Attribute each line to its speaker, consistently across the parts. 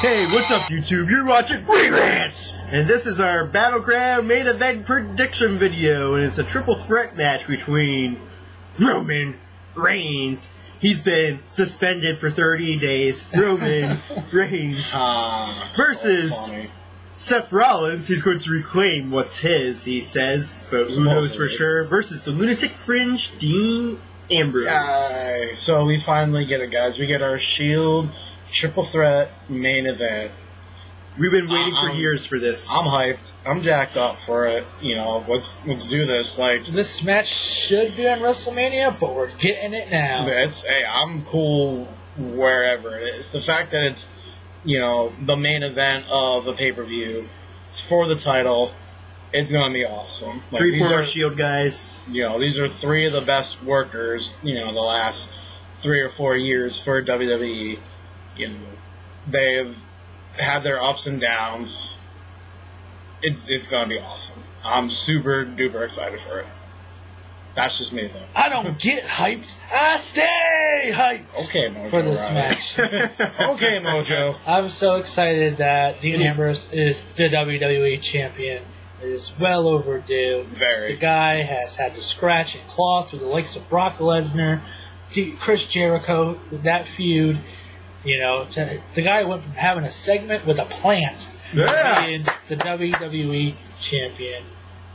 Speaker 1: Hey, what's up, YouTube? You're watching Reruns! And this is our Battleground main event prediction video, and it's a triple threat match between Roman Reigns. He's been suspended for 30 days. Roman Reigns versus
Speaker 2: so
Speaker 1: Seth Rollins. He's going to reclaim what's his, he says, but who knows for sure. Versus the lunatic fringe, Dean Ambrose.
Speaker 2: So we finally get it, guys. We get our Shield triple threat main event.
Speaker 1: We've been waiting for years for this.
Speaker 2: I'm hyped. I'm jacked up for it. You know, let's do this. Like,
Speaker 3: this match should be on WrestleMania, but we're getting it now.
Speaker 2: Hey, I'm cool wherever it is. The fact that it's, you know, the main event of the pay-per-view, it's for the title. It's gonna be awesome. Like,
Speaker 1: three former Shield guys.
Speaker 2: You know, these are three of the best workers. You know, the last 3 or 4 years for WWE. You know, they've had their ups and downs. It's gonna be awesome. I'm super duper excited for it. That's just me though.
Speaker 3: I don't get hyped. I stay hyped.
Speaker 2: Okay, Mojo.
Speaker 3: For this match.
Speaker 2: Okay, Mojo.
Speaker 3: I'm so excited that Dean Ambrose is the WWE champion. It is well overdue.
Speaker 2: Very.
Speaker 3: The guy has had to scratch and claw through the likes of Brock Lesnar, Chris Jericho, that feud. You know, the guy went from having a segment with a plant to being the WWE champion.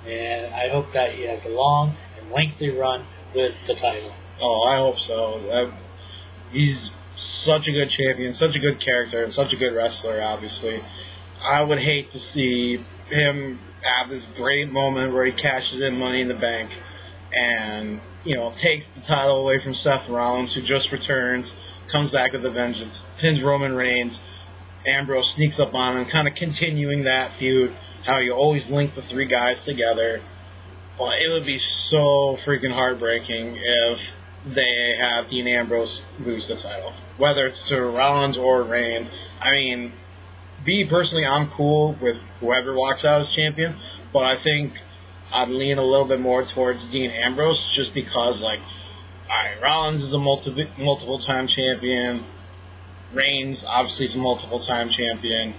Speaker 3: And I hope that he has a long and lengthy run with the title.
Speaker 2: Oh, I hope so. He's such a good champion, such a good character, and such a good wrestler, obviously. I would hate to see him have this great moment where he cashes in Money in the Bank and, you know, takes the title away from Seth Rollins, who just returns, comes back with a vengeance, pins Roman Reigns, Ambrose sneaks up on him, kind of continuing that feud, how you always link the three guys together. Well, it would be so freaking heartbreaking if they have Dean Ambrose lose the title, whether it's to Rollins or Reigns. I mean, personally, I'm cool with whoever walks out as champion, but I think I'd lean a little bit more towards Dean Ambrose just because, like, alright, Rollins is a multiple-time champion. Reigns obviously is a multiple-time champion.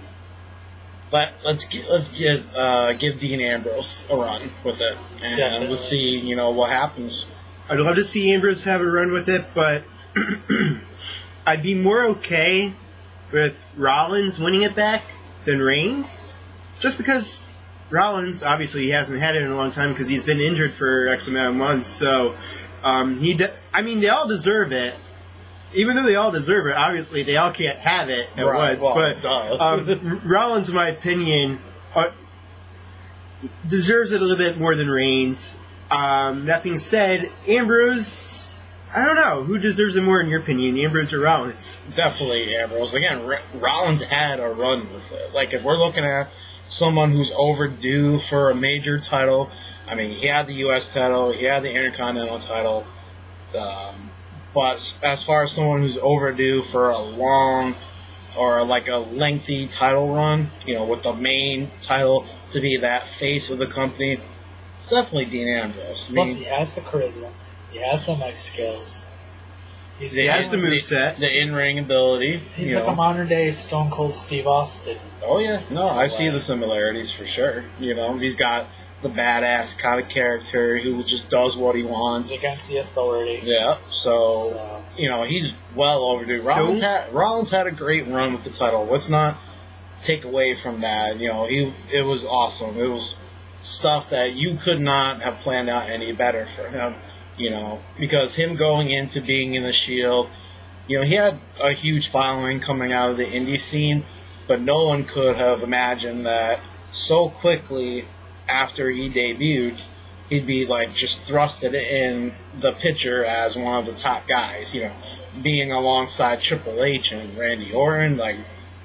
Speaker 2: But let's give Dean Ambrose a run with it, and let's see, you know, what happens.
Speaker 1: I'd love to see Ambrose have a run with it, but I'd be more okay with Rollins winning it back than Reigns, just because Rollins, obviously, he hasn't had it in a long time because he's been injured for X amount of months. So, I mean, they all deserve it. Even though they all deserve it, obviously, they all can't have it at once.
Speaker 2: Well,
Speaker 1: but Rollins, in my opinion, deserves it a little bit more than Reigns. That being said, Ambrose, I don't know. Who deserves it more in your opinion, Ambrose or Rollins?
Speaker 2: Definitely Ambrose. Again, Rollins had a run with it. Like, if we're looking at someone who's overdue for a major title, I mean, he had the U.S. title, he had the Intercontinental title, but as far as someone who's overdue for a long or like a lengthy title run, you know, with the main title to be that face of the company, it's definitely Dean Ambrose.
Speaker 3: Plus, he has the charisma. He has the mic skills.
Speaker 1: He has the moveset.
Speaker 2: The in-ring ability.
Speaker 3: He's like a modern-day Stone Cold Steve Austin.
Speaker 2: Oh, yeah. No, I see the similarities for sure. You know, he's got the badass kind of character who just does what he wants.
Speaker 3: He's against the authority.
Speaker 2: Yeah, so you know, he's well overdue. Rollins had a great run with the title. Let's not take away from that. You know, it was awesome. It was stuff that you could not have planned out any better for him. You know, because him going into being in the Shield, you know, he had a huge following coming out of the indie scene, but no one could have imagined that so quickly after he debuted, he'd be like just thrusted in the picture as one of the top guys, you know, being alongside Triple H and Randy Orton. Like,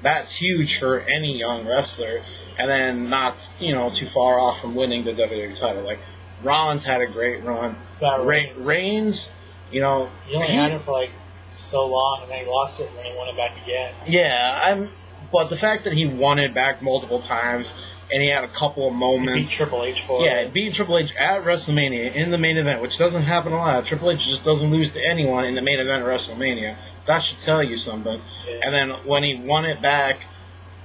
Speaker 2: that's huge for any young wrestler, and then not, you know, too far off from winning the WWE title. Like, Rollins had a great run. Reigns, you know,
Speaker 3: he only had it for like so long, and then he lost it, and then he won it back again.
Speaker 2: Yeah, but the fact that he won it back multiple times, and he had a couple of moments.
Speaker 3: He beat Triple H for it.
Speaker 2: Yeah, beat Triple H at WrestleMania in the main event, which doesn't happen a lot. Triple H just doesn't lose to anyone in the main event of WrestleMania. That should tell you something.
Speaker 3: Yeah.
Speaker 2: And then when he won it back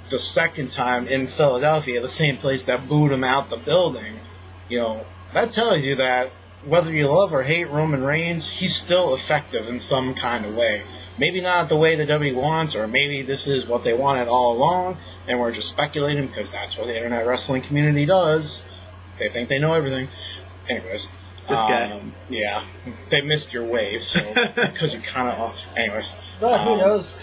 Speaker 2: the second time in Philadelphia, the same place that booed him out the building, that tells you that whether you love or hate Roman Reigns, he's still effective in some kind of way. Maybe not the way the WWE wants, or maybe this is what they wanted all along, and we're just speculating because that's what the internet wrestling community does. They think they know everything. Anyways.
Speaker 1: This guy.
Speaker 2: Yeah. They missed your wave, so, because you kind of... Anyways.
Speaker 3: But who knows,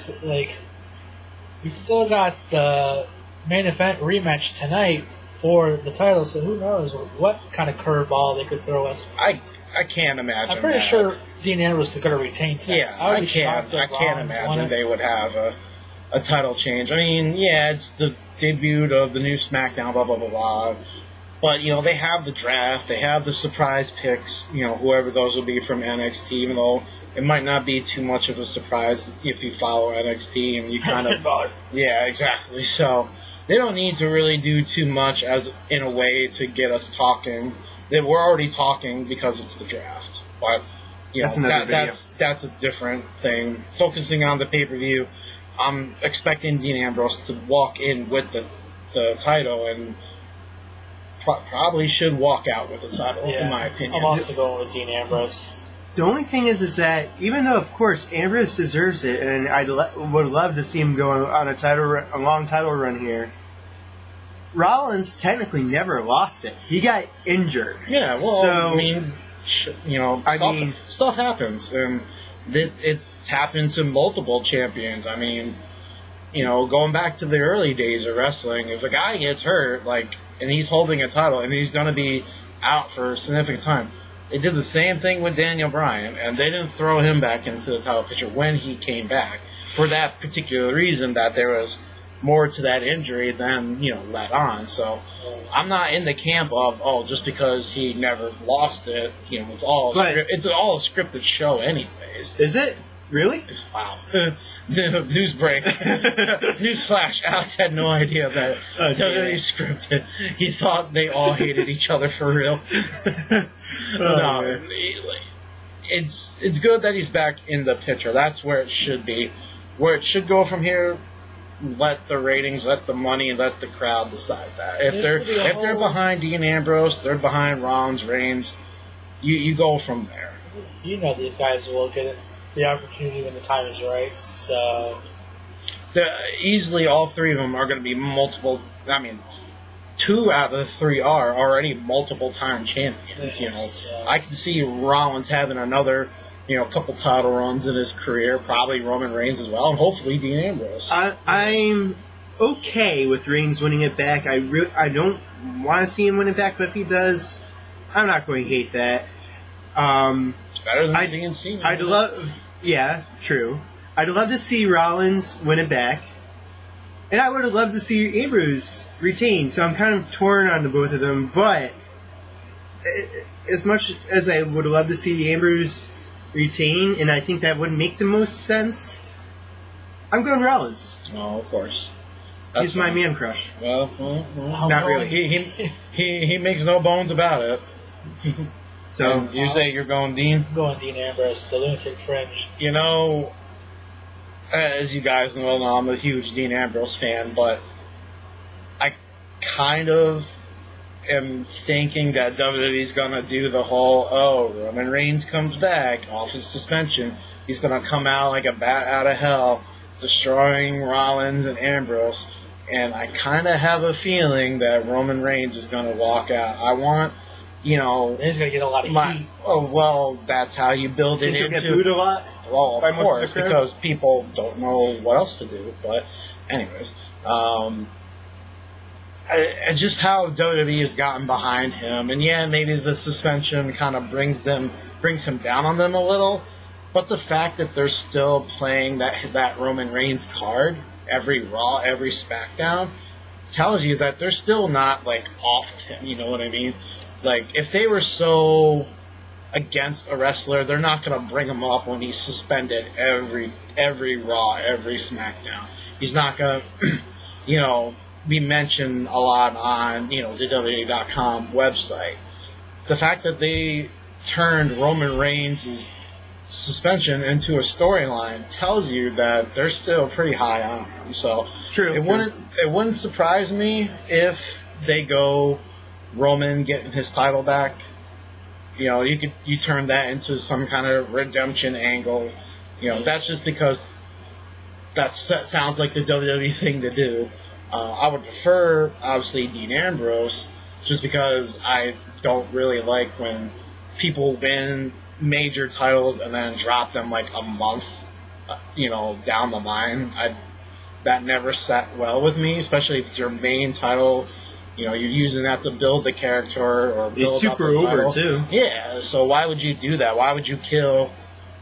Speaker 3: he's still got the main event rematch tonight for the title, so who knows what kind of curveball they could throw us.
Speaker 2: I can't imagine.
Speaker 3: I'm pretty sure Dean Ambrose is going to retain tonight.
Speaker 2: Yeah, I can't imagine they would have a title change. I mean, yeah, it's the debut of the new SmackDown, blah, blah, blah, blah. But, they have the draft, they have the surprise picks, whoever those will be from NXT, even though it might not be too much of a surprise if you follow NXT and you kind of... Yeah, exactly. So, they don't need to really do too much in a way to get us talking. We're already talking because it's the draft. But, that's a different thing. Focusing on the pay-per-view, I'm expecting Dean Ambrose to walk in with the title and... probably should walk out with the title, in my opinion.
Speaker 3: I'm also going with Dean Ambrose.
Speaker 1: The only thing is that even though, of course, Ambrose deserves it, and I would love to see him go on a long title run here, Rollins technically never lost it. He got injured.
Speaker 2: Yeah, well, stuff happens, and it's happened to multiple champions. I mean, going back to the early days of wrestling, if a guy gets hurt, and he's holding a title, and he's going to be out for a significant time. They did the same thing with Daniel Bryan, and they didn't throw him back into the title picture when he came back for that particular reason, that there was more to that injury than, let on. So I'm not in the camp of, just because he never lost it, it's all a scripted show anyways.
Speaker 1: Is it? Really?
Speaker 2: Wow. News break. Newsflash. Alex had no idea that WWE scripted. He thought they all hated each other for real. No, it's good that he's back in the picture. That's where it should be. Where it should go from here, let the ratings, let the money, let the crowd decide that. If they're behind Dean Ambrose, they're behind Rollins, Reigns, you go from there.
Speaker 3: These guys will get the opportunity when the time is right. So
Speaker 2: easily all three of them are going to be multiple. I mean, 2 out of the 3 are already multiple-time champions.
Speaker 3: Yes,
Speaker 2: I can see Rollins having another, couple title runs in his career. Probably Roman Reigns as well, and hopefully Dean Ambrose.
Speaker 1: I'm okay with Reigns winning it back. I don't want to see him win it back, but if he does, I'm not going to hate that.
Speaker 2: Better than being seen.
Speaker 1: Yeah, true. I'd love to see Rollins win it back. And I would have loved to see Ambrose retain, so I'm kind of torn on the both of them, but as much as I would love to see Ambrose retain, and I think that would make the most sense, I'm going Rollins.
Speaker 2: Oh, of course.
Speaker 1: He's my man crush.
Speaker 2: Well,
Speaker 1: not really.
Speaker 2: He makes no bones about it.
Speaker 1: So
Speaker 2: you say you're going Dean?
Speaker 3: I'm going Dean Ambrose, the Lunatic Fringe.
Speaker 2: As you guys know, I'm a huge Dean Ambrose fan, but I kind of am thinking that WWE's going to do the whole, Roman Reigns comes back off his suspension. He's going to come out like a bat out of hell, destroying Rollins and Ambrose. And I kind of have a feeling that Roman Reigns is going to walk out. I want...
Speaker 3: he's going to get a lot of heat.
Speaker 2: Oh, well, that's how you build it into...
Speaker 1: Think he'll get booed a lot?
Speaker 2: Well, of course, because people don't know what else to do. But, anyways, just how WWE has gotten behind him, and yeah, maybe the suspension kind of brings him down on them a little. But the fact that they're still playing that Roman Reigns card every Raw, every SmackDown, tells you that they're still not off of him. You know what I mean? If they were so against a wrestler, they're not going to bring him up when he's suspended every Raw, every SmackDown. He's not going to, be mentioned a lot on, the WWE.com website. The fact that they turned Roman Reigns' suspension into a storyline tells you that they're still pretty high on him. So
Speaker 1: True.
Speaker 2: It wouldn't surprise me if they go Roman getting his title back. You know, you turn that into some kind of redemption angle. You know, that's just because that sounds like the WWE thing to do. I would prefer, obviously, Dean Ambrose, just because I don't really like when people win major titles and then drop them like a month, down the line. That never sat well with me, especially if it's your main title. You know, you're using that to build the character or build
Speaker 1: He's super
Speaker 2: up the
Speaker 1: over,
Speaker 2: title.
Speaker 1: too.
Speaker 2: Yeah, so why would you do that? Why would you kill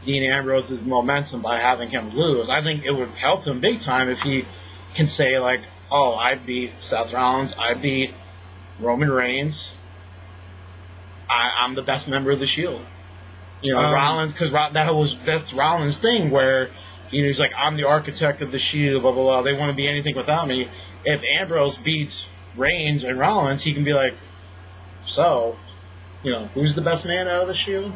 Speaker 2: Dean Ambrose's momentum by having him lose? I think it would help him big time if he can say, like, oh, I beat Seth Rollins, I beat Roman Reigns, I'm the best member of the Shield. You know, Rollins, because that's Rollins' thing, where he's like, I'm the architect of the Shield, blah, blah, blah. They want to be anything without me. If Ambrose beats Reigns and Rollins, he can be like, so, who's the best man out of the Shield?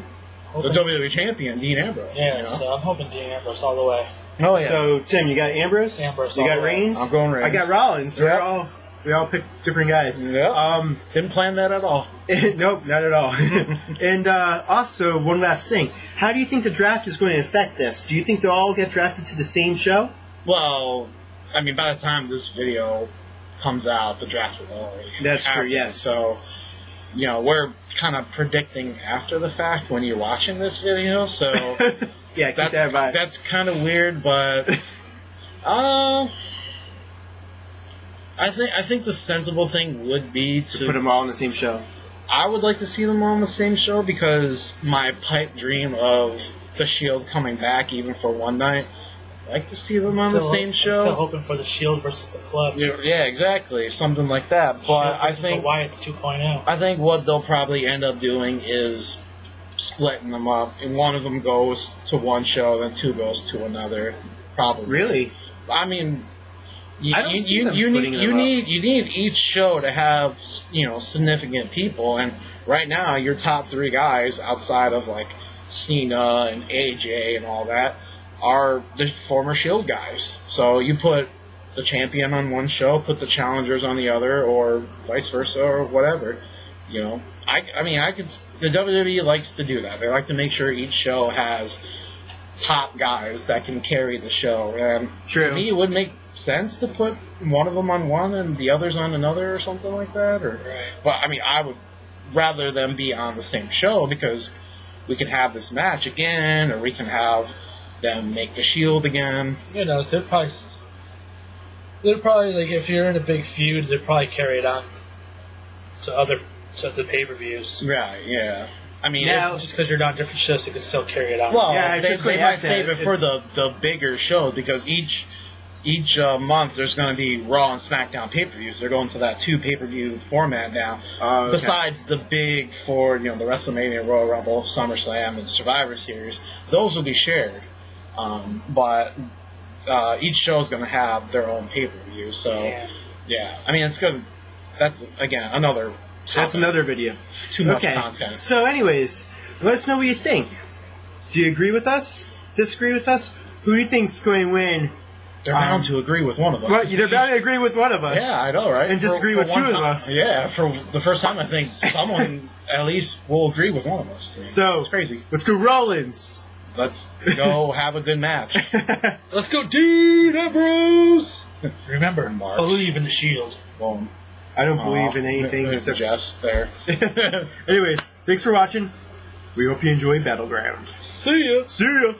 Speaker 2: The WWE champion, Dean Ambrose.
Speaker 3: Yeah, so I'm hoping Dean Ambrose all the way.
Speaker 2: Oh, yeah.
Speaker 1: So, Tim, you got Ambrose?
Speaker 3: Ambrose
Speaker 1: You
Speaker 3: all
Speaker 1: got
Speaker 3: the way.
Speaker 1: Reigns?
Speaker 2: I'm going Reigns.
Speaker 1: I got Rollins.
Speaker 2: Yep.
Speaker 1: We all picked different guys.
Speaker 2: Yeah. Didn't plan that at all.
Speaker 1: Nope, not at all. And also, one last thing. How do you think the draft is going to affect this? Do you think they'll all get drafted to the same show?
Speaker 2: Well, I mean, by the time this video comes out, the draft will already
Speaker 1: That's true,
Speaker 2: happen.
Speaker 1: yes.
Speaker 2: So, we're kind of predicting after the fact when you're watching this video, so
Speaker 1: Yeah, keep that vibe.
Speaker 2: that's kind of weird, but I think the sensible thing would be to
Speaker 1: Put them all on the same show.
Speaker 2: I would like to see them all on the same show, because my pipe dream of the Shield coming back even for one night, I'd like to see them on the same show.
Speaker 3: Still hoping for the Shield versus the Club.
Speaker 2: Yeah, exactly, something like that. But I think
Speaker 3: the Wyatt's 2.0.
Speaker 2: I think what they'll probably end up doing is splitting them up, and one of them goes to one show, then two goes to another. Probably.
Speaker 1: Really?
Speaker 2: I mean,
Speaker 1: I don't see them splitting them up.
Speaker 2: you need each show to have significant people, and right now your top three guys outside of like Cena and AJ and all that are the former Shield guys. So you put the champion on one show, put the challengers on the other, or vice versa, or whatever. The WWE likes to do that. They like to make sure each show has top guys that can carry the show. And
Speaker 1: True.
Speaker 2: to me, it would make sense to put one of them on one and the others on another, or something like that. But I would rather them be on the same show, because we can have this match again, or we can have them make the Shield again.
Speaker 3: They'd probably like, if you're in a big feud, they'd probably carry it on to the pay-per-views.
Speaker 2: Right, yeah. I mean,
Speaker 3: Just because you're not different shows, you can still carry it on.
Speaker 2: well,
Speaker 1: Yeah,
Speaker 2: they might save it for the bigger shows, because each month there's going to be Raw and SmackDown pay-per-views. They're going to that 2 pay-per-view format now.
Speaker 1: Okay.
Speaker 2: Besides the big four, the WrestleMania, Royal Rumble, SummerSlam, and Survivor Series, those will be shared. But each show is going to have their own pay-per-view. So, yeah. I mean, that's, again, another topic.
Speaker 1: That's another video.
Speaker 2: Too much content.
Speaker 1: So anyways, let us know what you think. Do you agree with us? Disagree with us? Who do you think's going to win?
Speaker 2: They're bound to agree with one of us.
Speaker 1: Well, they're bound to agree with one of us.
Speaker 2: Yeah, I know, right?
Speaker 1: And disagree with two of us.
Speaker 2: Yeah, for the first time, I think someone at least will agree with one of us.
Speaker 1: So,
Speaker 2: it's crazy.
Speaker 1: Let's go Rollins.
Speaker 2: Let's go have a good match.
Speaker 3: Let's go, Dean Ambrose! Remember, believe in the Shield.
Speaker 2: Boom.
Speaker 1: I don't believe in anything except
Speaker 2: just there.
Speaker 1: Anyways, thanks for watching. We hope you enjoy Battleground.
Speaker 3: See ya!
Speaker 1: See ya!